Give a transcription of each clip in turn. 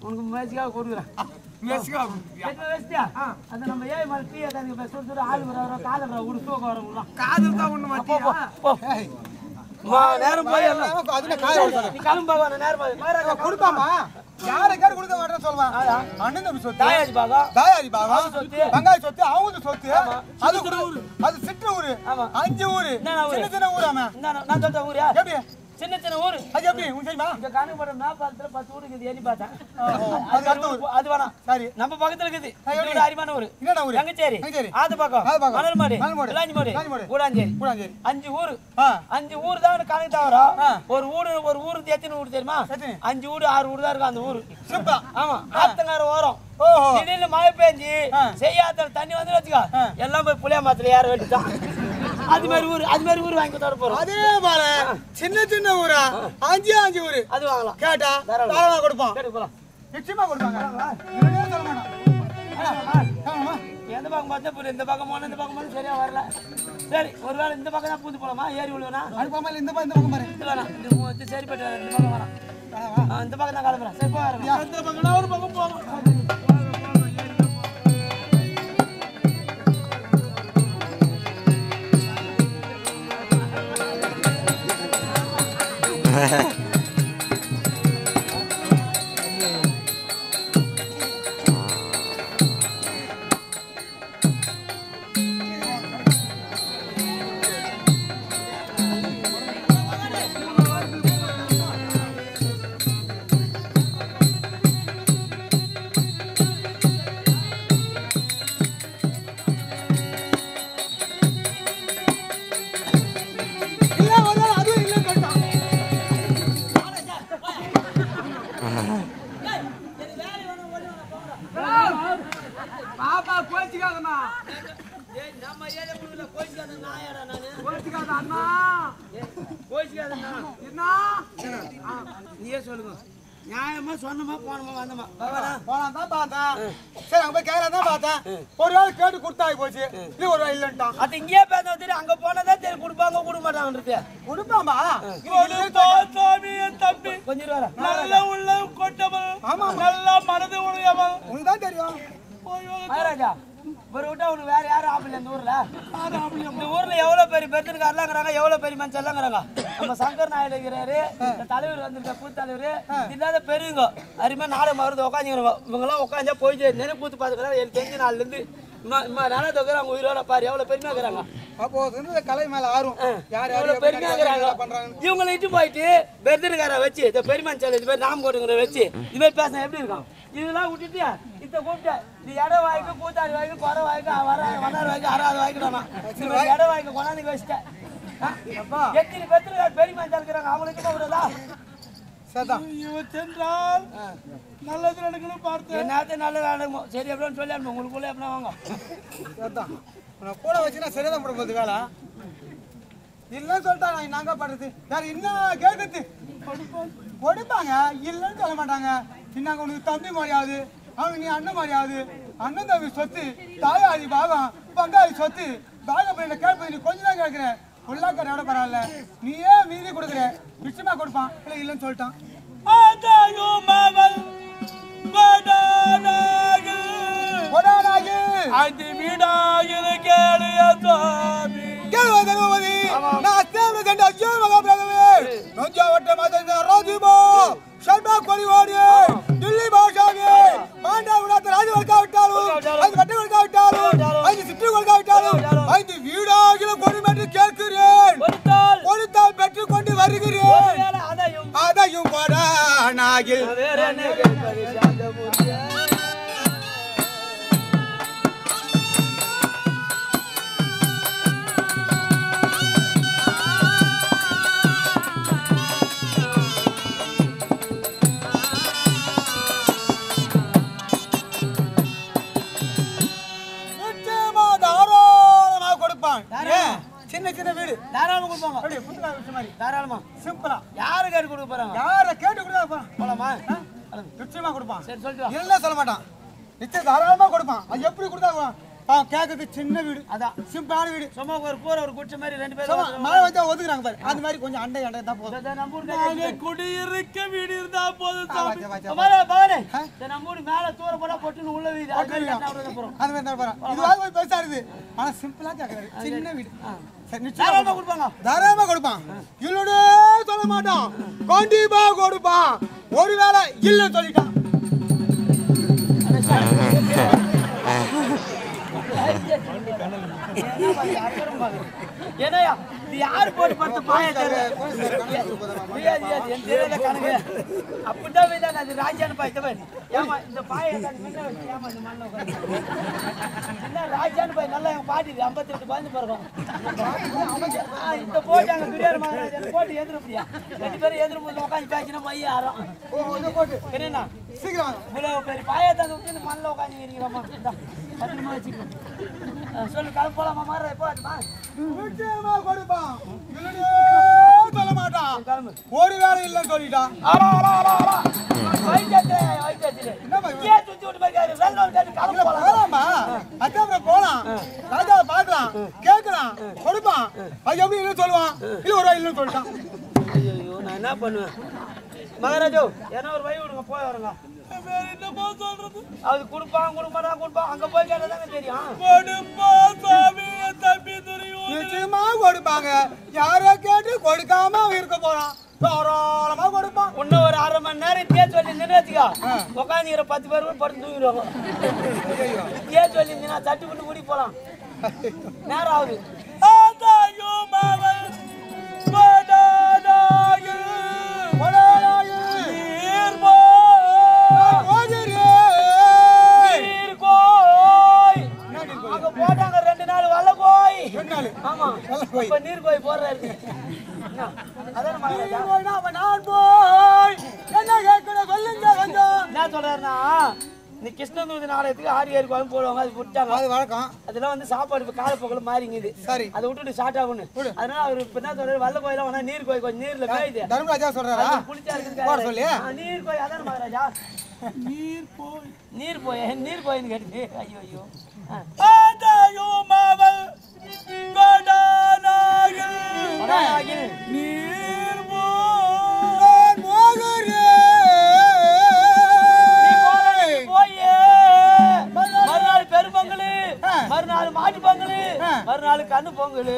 உனக்கு மேட்சிக்காக கொடுக்குறேன். அது நம்ம ஏன் மாதிரி டீ ஏதாங்க சுடு ஆள் வர காதல் விடு தூக்க வரலாம். காதல் தான் ஒண்ணு மாட்டி நேரம் போய் நீ கிளம்பாவா நேரம் போய் கொடுப்பாமா யாருக்காரு கொடுக்க மாட்டேன்னு சொல்லுவான். அண்ணன் தம்பி சொத்து தாயாதி பாகம் வெங்காய சொத்து அவங்க சொத்து அது சிற்ற ஊரு 5 ஊரு சின்ன சின்ன ஊராம நான் சொல்ற ஊரா எப்படி சின்ன சின்ன ஊரு அது எப்படி உன் தெரியுமா இங்க கணக்கு போட மேப்பாத்துல 10 ஊருக்கு இது எண்ணி பார்த்தேன். அது வேணா சரி நம்ம பக்கத்துல இருக்குது இது அரிமான ஊரு என்னடா ஊரு கங்கச்சேரி ஆது பக்கம் மணல்மாடி விளாஞ்சிமாடி கூடாஞ்சேரி 5 ஊரு 5 ஊர் தான் கணக்கு தவறா ஒரு ஊருக்கு எத்தனை ஊர் தெரியுமா 5 ஊர் 6 ஊர் தான் இருக்கு அந்த ஊரு. ஆமா ஆத்தங்கார ஓரம் திடீர்னு மழை பெஞ்சு செய்யாத தண்ணி வந்து வச்சுக்கோ எல்லாம் போய் புளியா மாத்திர யார வேண்டிதான். அது மாதிரி ஊர் வாங்கி தர போறோம். அதே போல சின்ன சின்ன ஊரா 5 ஊரு அது வாங்கலாம் கேட்டா தாராளமா கொடுப்போம். நிச்சயமா கொடுப்பாங்க. எந்த பக்கம் பார்த்தா புரிய இந்த பக்கம் போன இந்த பக்கம் போன சரியா வரல. சரி ஒருவேளை இந்த பக்கம் தான் பூந்து போலாமா ஏறி விழுவனா அது பக்கம் இந்த பக்கம் பாரு இல்ல இது சரிப்பட்டு இந்த பக்கம் வரலாம். இந்த பக்கம் தான் கிளம்புறேன். சரி போறேன் இந்த பக்கம் ஒரு பக்கம் போகலாம். நீயே சொல்லுங்க நியாயமா சொன்னமா போனமா வந்தமா போலாம் தான் பார்த்தேன். சரி அங்க போய் கேரளா தான் பார்த்தேன். ஒரு வேளை கேட்டு கொடுத்தாய் போச்சு நீ ஒரு வேளை இல்லன்ட்டான். அது இங்கேயே பேச தெரியும் அங்க போனதா சரி கொடுப்பாங்க கொடுக்க மாட்டாங்கன்றது கொடுப்பாமா சாமி தம்பி கொஞ்சம் வர நல்ல உள்ள கொட்டவள் ஆமா நல்ல மனது உடையவள் உனக்கு தான் தெரியும். ராஜா ஒரு விட்டா உனக்கு வேற யாரும் ஆப்பிள் இந்த ஊர்ல இந்த ஊர்ல எவ்வளவு பெரிய பெருத்துக்காரலாங்கிறாங்க எவ்வளவு பெரிய மனுஷன் எல்லாங்கிறாங்க. நம்ம சங்கர் நாயுடு இருக்கிறாரு இந்த தலைவர் வந்திருக்க கூத்து தலைவர் இல்லாத பெரியவங்க அருமையா நாளை மருந்து உட்காந்துக்கிறோம். இவங்க எல்லாம் உட்காந்தா போயிட்டு நினை கூத்து பாத்துக்கிறாங்க. எனக்கு தெரிஞ்ச நாள்ல இருந்து நானே தொகுற அவங்க உயிரோட பாரு எவ்வளவு பெருமையா இருக்கிறாங்க. அப்போ கலை மேல ஆறும் யார் எவ்வளவு பெருமையா இருக்கிறாங்க. இவங்களை இட்டு போயிட்டு பெருத்துக்கார வச்சு இந்த பெருமனுஷன் இது மாதிரி நாம் கோட்டுங்கிற வச்சு இது மாதிரி பேசினா எப்படி இருக்கும். இதெல்லாம் விட்டுட்டியா இத்த கூப்பிட்ட நீ இட வாய்க்கு கூத்தாடி வாய்க்கு குறை வாய்க்கு வண்ணார் வாய்க்கு 6வது வாய்க்கிடாமா இட வாய்க்கு கொண்டாந்து வச்சுட்டேன். எத்தனை பெருத்துக்கார பெரிய மனுஷன் இருக்கிறாங்க அவங்களுக்கு விடுறதா சென்றால் நல்லது நடக்கணும் பார்த்து என்னத்த நல்லது நடக்கும். சரி எப்படின்னு சொல்லி அனுப்ப உங்களுக்குள்ள எப்படின்னா வாங்க கூட வச்சுன்னா சரியாதான் போட போகுது வேலை இல்லைன்னு சொல்லிட்டாங்க. நாங்க பண்றது வேற என்ன கேட்குது கொடுப்பாங்க இல்லைன்னு சொல்ல மாட்டாங்க. இன்னாங்க உனக்கு தம்பி மாதிரியாவது அவங்க நீ அண்ணன் மாதிரியாவது அண்ணன் தம்பி சொத்து தாயாதி பாகம் பங்காளி சொத்து பாகம் பண்ண கேட்பது நீ கொஞ்சம் தான் கேட்குற உள்ளாக்க விட பரவாயில்ல நீயே மீதி கொடுக்குற நிச்சயமா கொடுப்பான் இல்லை இல்லைன்னு சொல்லிட்டான். பெற்றுக்கொண்டு வருகிறேன் அதையும் நாகில் சின்ன சின்ன வீடு தாராளமா கொடுப்பாங்க. அப்படியே புத்தக விஷயம் மாதிரி தாராளமா சிம்பிளா யாரு கேட்டு கொடுக்க போறாங்க யார கேட்டு கொடுக்க போலாமா நிச்சயமா கொடுப்பான். சரி சொல்லிட்டு இல்ல சொல்ல மாட்டான் நிச்சயம் தாராளமா கொடுப்பான். அது எப்படி கொடுத்தா கேக்குறது சின்ன வீடு அதான் சிம்பிளான வீடு சும்மா ஒரு கூரை ஒரு குச்சி மாதிரி 2 பேரும் மழை வந்தா ஒதுக்குறாங்க பாரு அந்த மாதிரி கொஞ்சம் அண்டை தான் போதும் நம்ம ஊர்ல குடியிருக்க வீடு இருந்தா போதும் சாமி நம்ம ஊர் மேல தூர போடா போட்டுன்னு உள்ள வீடு அது மாதிரி போறோம் அது மாதிரி தான் போறோம் இதுவாக பெருசா இருக்குது ஆனா சிம்பிளா கேக்குறாரு சின்ன வீடு தாராளமா கொடுப்பாங்க தாராளமா கொடுப்பான் இல்லடே சொல்ல மாட்டான் கண்டிப்பா கொடுப்பான் ஒருவேளை இல்லன்னு சொல்லிட்டான் என்னையா இது யாரு போட்டு பார்த்து பாயக்காரு அப்படிதான் அது ராஜான்னு பாய்த்த மாதிரி ஏமா இந்த பாயக்காரு ஏமா இந்த மண்ணை என்ன ராஜான்னு பாய் நல்லா எங்க பாட்டி 58 பதினு பிறகும் இந்த போட்டு அங்க பிரியாணி மகாராஜா போட்டு எதிர்ப்பியா 2 பேரும் எதிர்ப்பு உட்காந்து பேசினா மைய ஆறோம் என்னன்னா சீக்கிரம் இவ்வளவு பெரிய பாயத்தாங்க விட்டு மண்ணில் உட்காந்து இருக்கிறோமா பத்திரமா வச்சுக்கணும் சொல்லு கிளம்பலாமா மாற போட்டுமா நிச்சயமா கொடுப்பான் இல்லடே சொல்ல மாட்டான் ஒரு வேலை இல்லன்னு சொல்லிட்டான் போலாம் ராஜாவை பாக்கலாம் கேட்கலாம் கொடுப்பான் அது எப்படி இல்லைன்னு சொல்லுவான் இல்ல ஒரு இல்லைன்னு சொல்லிட்டான் ஐயோ நான் என்ன பண்ணுவேன் மகாராஜோ ஏன்னா ஒரு வழி விடுங்க போய் வரங்க அது கொடுப்பான் கொடுப்பான் அங்க போய் கேட்டதாங்க தெரியும் நிச்சயமா கொடுப்பாங்க யாரோ கேட்டு கொடுக்காம இருக்க போறான் தாராளமா கொடுப்பான் இன்னும் ஒரு 1/2 மணி நேரம் தேர் சொல்லி நின்றுச்சுக்கா உட்காந்துக்கிற 10 பேர் படுத்து தூங்கிடுவாங்க தேர் சொல்லி நின்னா தட்டு விட்டு கூடி போலாம் நேரம் ஆகுது போட்டாங்க 2 நாள் வல்ல கோய் ஆமா இப்ப நீர் கோய் போடுறாரு அதான் நான் போய் என்ன கேட்கற சொல்லுங்க கொஞ்சம் என்ன சொல்றாருன்னா இந்த கிருஷ்ணதூதி நாடகத்துக்கு 6 கோயம் போடுவாங்க அது விட்டாங்க அது வழக்கம் அதெல்லாம் வந்து சாப்பாடு இப்ப காலப்போக்கில் மாறிங்குது சரி அதை விட்டுட்டு ஸ்டார்ட் ஆகணும் அதனால அவர் இப்ப என்ன சொல்றாரு வல்ல கோயில வேணா நீர் கோய் கொஞ்சம் நீர்ல காயுது தர்மராஜா சொல்றாரா புளிச்சா இருக்கு சொல்லி நீர் கோய் அதான் மகாராஜா நீர் போயின்னு கேட்டு ஐயோ ஐயோ மறுநாள் பெரும்பொங்கல் மறுநாள் மாட்டு பொங்கல் மறுநாள் கண்ணு பொங்கல்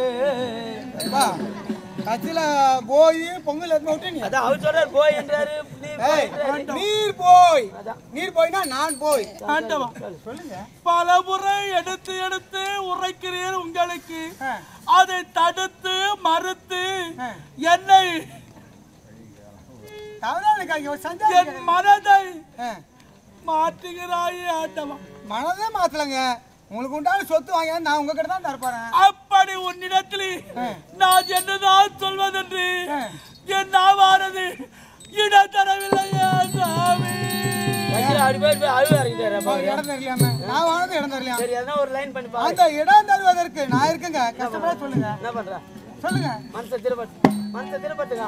கட்சியில போய் பொங்கல் விட்டு அதான் அவர் சொல்றாரு போய் என்றாரு நீர் போய்னா நான் போய் சொல்லுங்க பல முறை எடுத்து உரைக்கிறேன் உங்களுக்கு அதை தடுத்து மறுத்து என்னை என் மனதை மாற்றுகிறாயே ஆண்டவா மனதை மாத்தலங்க உங்களுக்கு உண்டான சொத்து வாங்க நான் உங்ககிட்ட தான் தரப்போறேன் அப்படி உன்னிடத்தில் நான் என்னதான் சொல்வதென்று என் நாவானது இடம் தரவில்லையா சாமி அந்த இடம் தருவதற்கு நான் இருக்குங்க கஷ்டப்பட சொல்லுங்க என்ன பண்ற சொல்லுங்க மனசை திருப்பட்டுங்க